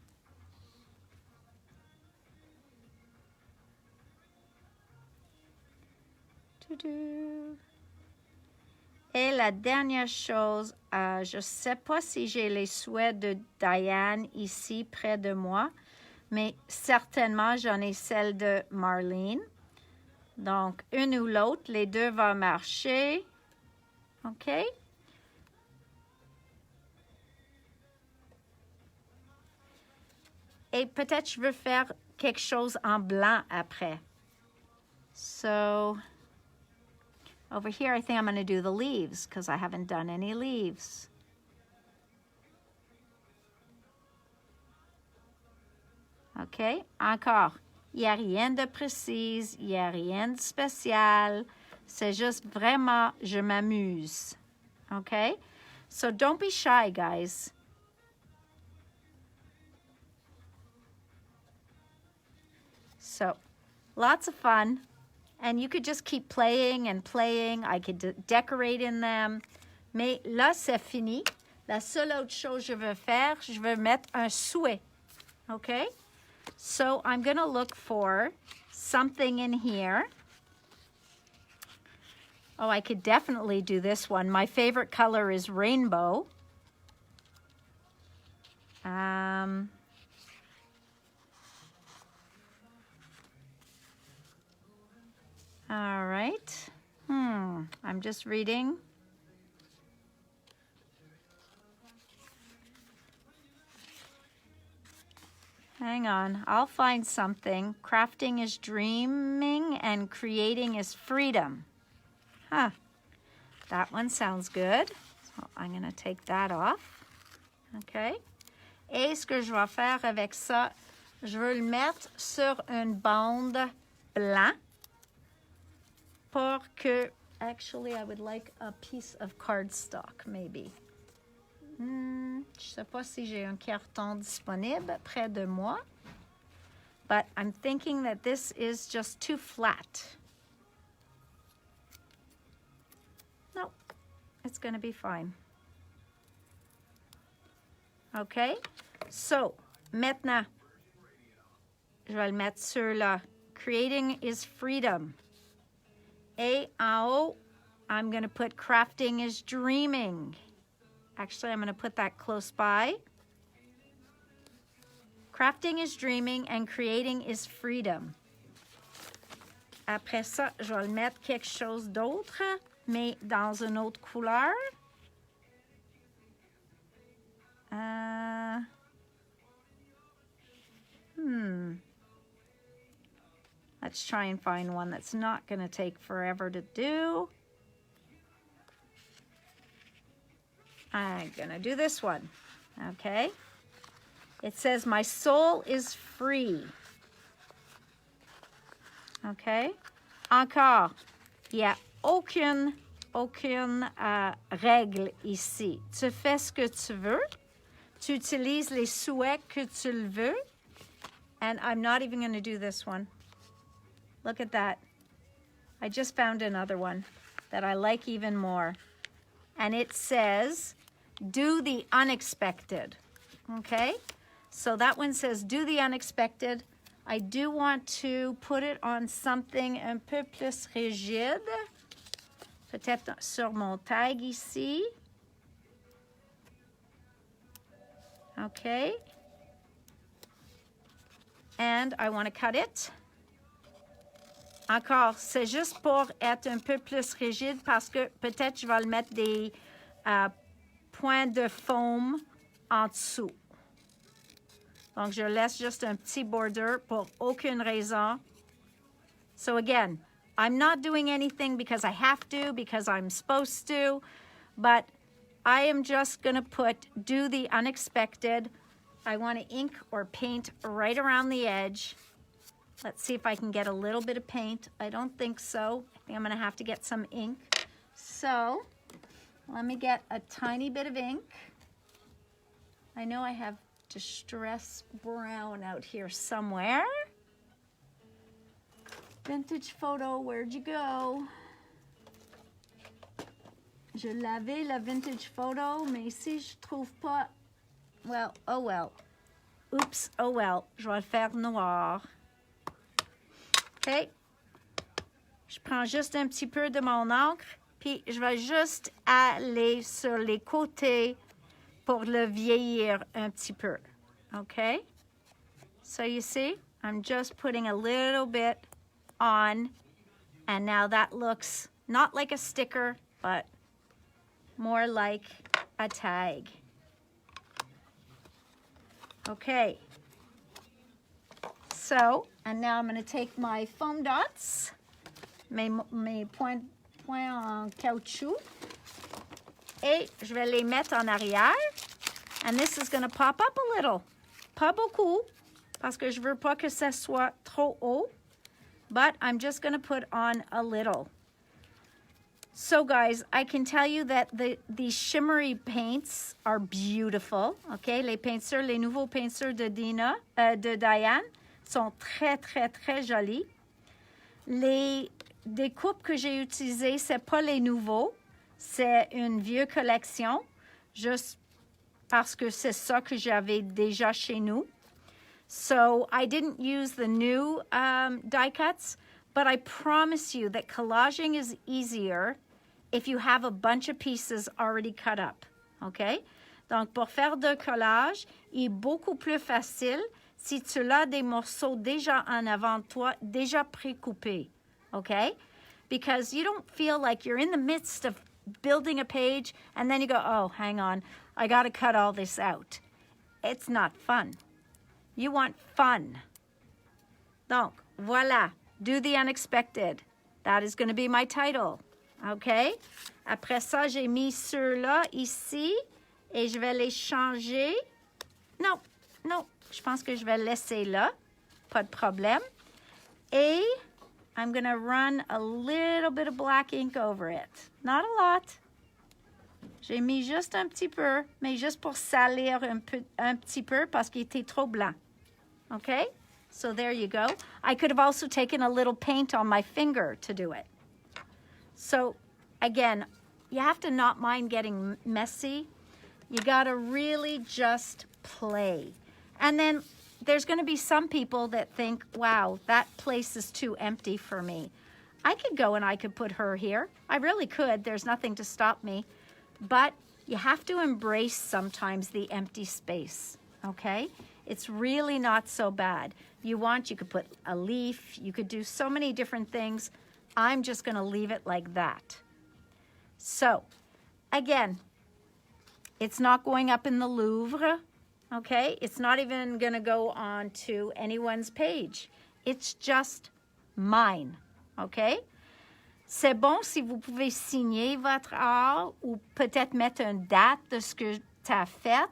S1: Et la dernière chose, je ne sais pas si j'ai les souhaits de Diane ici près de moi, mais certainement j'en ai celle de Marlene. Donc, une ou l'autre, les deux vont marcher. OK? Et peut-être je veux faire quelque chose en blanc après. So, over here, I think I'm going to do the leaves because I haven't done any leaves. OK? Encore. Il n'y a rien de précis, il n'y a rien de spécial. C'est juste vraiment, je m'amuse. OK? So don't be shy, guys. So, lots of fun. And you could just keep playing and playing. I could decorate in them. Mais là, c'est fini. La seule autre chose que je veux faire, je veux mettre un souhait. Okay? So I'm going to look for something in here. Oh, I could definitely do this one. My favorite color is rainbow. All right. I'm just reading. Hang on, I'll find something. Crafting is dreaming and creating is freedom. Huh, that one sounds good. So I'm going to take that off. OK. Et ce que je vais faire avec ça, je veux le mettre sur une bande blanc pour que, actually, I would like a piece of cardstock, maybe. Je ne sais pas si j'ai un carton disponible près de moi, but I'm thinking that this is just too flat. No, it's going to be fine. OK? So, maintenant, je vais le mettre sur là. Creating is freedom. Et en haut, I'm going to put crafting is dreaming. Actually, I'm going to put that close by. Crafting is dreaming and creating is freedom. Après ça, je vais le mettre quelque chose d'autre, mais dans une autre couleur. Let's try and find one that's not going to take forever to do. I'm going to do this one, okay? It says, my soul is free. Okay? Encore, il n'y a aucune règle ici. Tu fais ce que tu veux. Tu utilises les souhaits que tu le veux. And I'm not even going to do this one. Look at that. I just found another one that I like even more. And it says, do the unexpected. Okay? So that one says, do the unexpected. I do want to put it on something un peu plus rigide. Peut-être sur mon tag ici. Okay. And I want to cut it. Encore, c'est juste pour être un peu plus rigide parce que peut-être je vais le mettre des points de foam en dessous. Donc, je laisse juste un petit border pour aucune raison. So again, I'm not doing anything because I have to, because I'm supposed to, but I am just going to do the unexpected. I want to ink or paint right around the edge. Let's see if I can get a little bit of paint. I don't think so. I think I'm going to have to get some ink. So let me get a tiny bit of ink. I know I have Distress Brown out here somewhere. Vintage photo, where'd you go? Je l'avais, la vintage photo, mais si je trouve pas, well, oh well. Oops, oh well. Je vais le faire noir. OK. Je prends juste un petit peu de mon encre, puis je vais juste aller sur les côtés pour le vieillir un petit peu. OK? So you see, I'm just putting a little bit on, and now that looks not like a sticker, but more like a tag. Okay. So, and now I'm going to take my foam dots, mes points en caoutchouc, et je vais les mettre en arrière. And this is going to pop up a little. Pas beaucoup, parce que je veux pas que ça soit trop haut, but I'm just going to put on a little. So guys, I can tell you that these shimmery paints are beautiful. Okay, les peintures, les nouveaux peintures de Diane sont très, très, très jolies. Les découpes que j'ai utilisées, c'est pas les nouveaux, c'est une vieille collection, juste parce que c'est ça que j'avais déjà chez nous. So I didn't use the new die cuts, but I promise you that collaging is easier if you have a bunch of pieces already cut up, OK? Donc, pour faire de collage, il est beaucoup plus facile si tu as des morceaux déjà en avant de toi, déjà pré-coupés, OK? Because you don't feel like you're in the midst of building a page and then you go, oh, hang on, I got to cut all this out. It's not fun. You want fun. Donc, voilà, do the unexpected. That is going to be my title. OK? Après ça, j'ai mis ceux-là ici et je vais les changer. Non, non, je pense que je vais laisser là. Pas de problème. Et I'm going to run a little bit of black ink over it. Not a lot. J'ai mis juste un petit peu, mais juste pour salir un petit peu parce qu'il était trop blanc. OK? So there you go. I could have also taken a little paint on my finger to do it. So, again, you have to not mind getting messy. You got to really just play. And then there's going to be some people that think, wow, that place is too empty for me. I could go and I could put her here. I really could. There's nothing to stop me. But you have to embrace sometimes the empty space, okay? It's really not so bad. You could put a leaf. You could do so many different things. I'm just going to leave it like that. So, again, it's not going up in the Louvre, okay? It's not even going to go on to anyone's page. It's just mine, okay? C'est bon si vous pouvez signer votre art ou peut-être mettre une date de ce que tu as fait,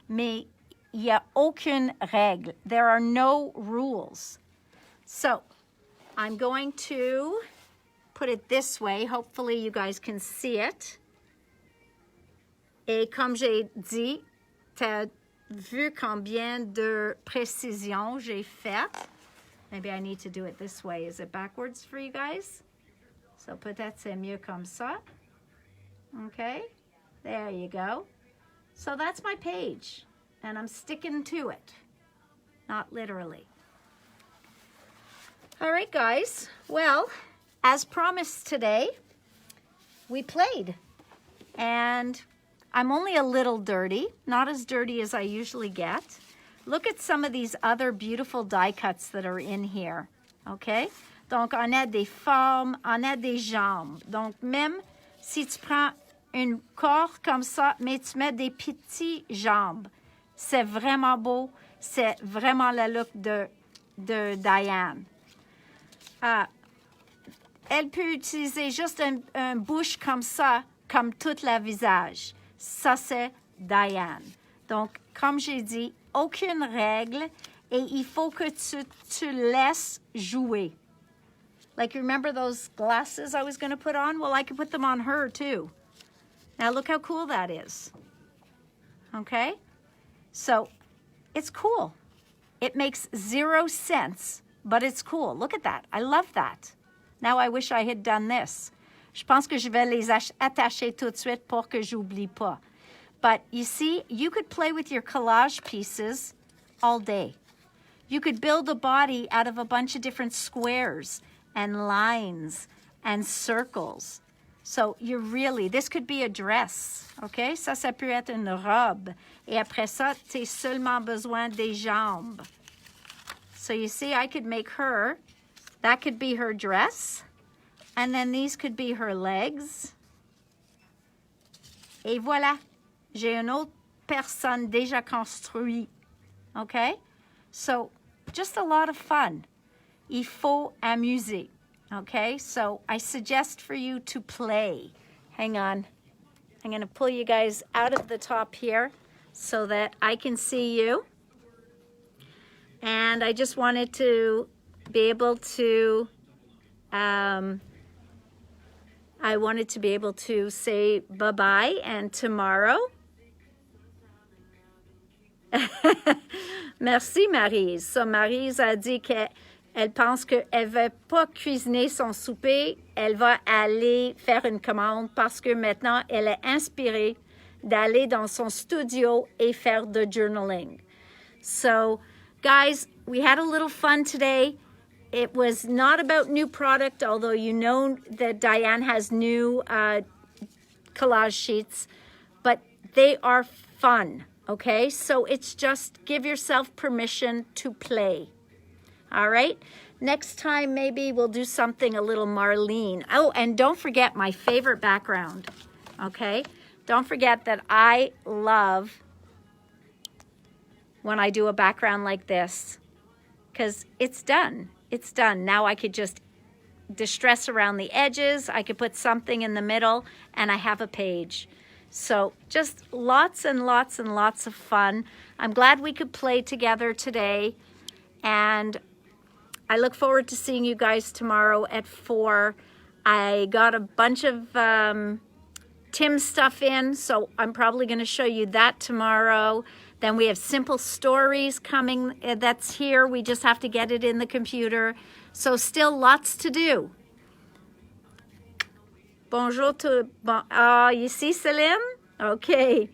S1: mais il n'y a aucune règle. There are no rules. So, I'm going to put it this way. Hopefully you guys can see it. Et comme j'ai dit, tu as vu combien de précision j'ai fait. Maybe I need to do it this way. Is it backwards for you guys? So peut-être c'est mieux comme ça. Okay, there you go. So that's my page, and I'm sticking to it, not literally. All right, guys. Well, as promised today, we played, and I'm only a little dirty, not as dirty as I usually get. Look at some of these other beautiful die cuts that are in here, okay? Donc, on a des formes, on a des jambes. Donc, même si tu prends un corps comme ça, mais tu mets des petits jambes, c'est vraiment beau. C'est vraiment le look de Diane. Elle peut utiliser juste un bouche comme ça, comme tout le visage. Ça, c'est Diane. Donc, comme j'ai dit, aucune règle et il faut que tu laisses jouer. Like, remember those glasses I was going to put on? Well, I could put them on her, too. Now, look how cool that is. Okay? So, it's cool. It makes 0 sense, but it's cool. Look at that. I love that. Now, I wish I had done this. Je pense que je vais les attacher tout de suite pour que j'oublie pas. But you see, you could play with your collage pieces all day. You could build a body out of a bunch of different squares and lines and circles. So you really, this could be a dress, okay? Ça peut être une robe. Et après ça, tu as seulement besoin des jambes. So you see, I could make her, that could be her dress. And then these could be her legs. Et voilà, j'ai une autre personne déjà construite, okay? So just a lot of fun. Il faut amuser, okay? So I suggest for you to play. Hang on. I'm going to pull you guys out of the top here so that I can see you. And I just wanted to be able to, I wanted to be able to say bye-bye and tomorrow. Merci, Maryse. So, Maryse a dit qu'elle pense qu'elle ne va pas cuisiner son souper. Elle va aller faire une commande parce que maintenant, elle est inspirée d'aller dans son studio et faire de journaling. So, guys, we had a little fun today. It was not about new product, although you know that Diane has new collage sheets, but they are fun. Okay, so it's just give yourself permission to play. All right, next time maybe we'll do something a little Marlene. Oh, and don't forget my favorite background. Okay, don't forget that I love when I do a background like this because it's done. It's done. Now I could just distress around the edges. I could put something in the middle and I have a page. So just lots and lots and lots of fun. I'm glad we could play together today. And I look forward to seeing you guys tomorrow at 4. I got a bunch of Tim stuff in, so I'm probably going to show you that tomorrow. Then we have Simple Stories coming. That's here. We just have to get it in the computer. So still lots to do. Bonjour tout. Bon, ici Céline? OK.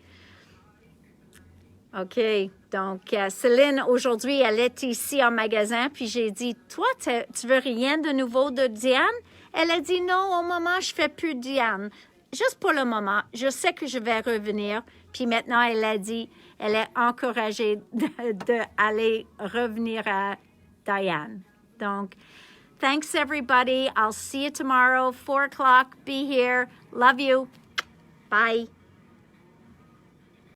S1: OK. Donc, Céline, aujourd'hui, elle est ici en magasin. Puis j'ai dit, toi, tu veux rien de nouveau de Diane? Elle a dit, non, au moment, je fais plus Diane. Juste pour le moment. Je sais que je vais revenir. Puis maintenant, elle a dit, elle est encouragée d'aller revenir à Diane. Donc, thanks, everybody. I'll see you tomorrow, 4 o'clock. Be here. Love you. Bye.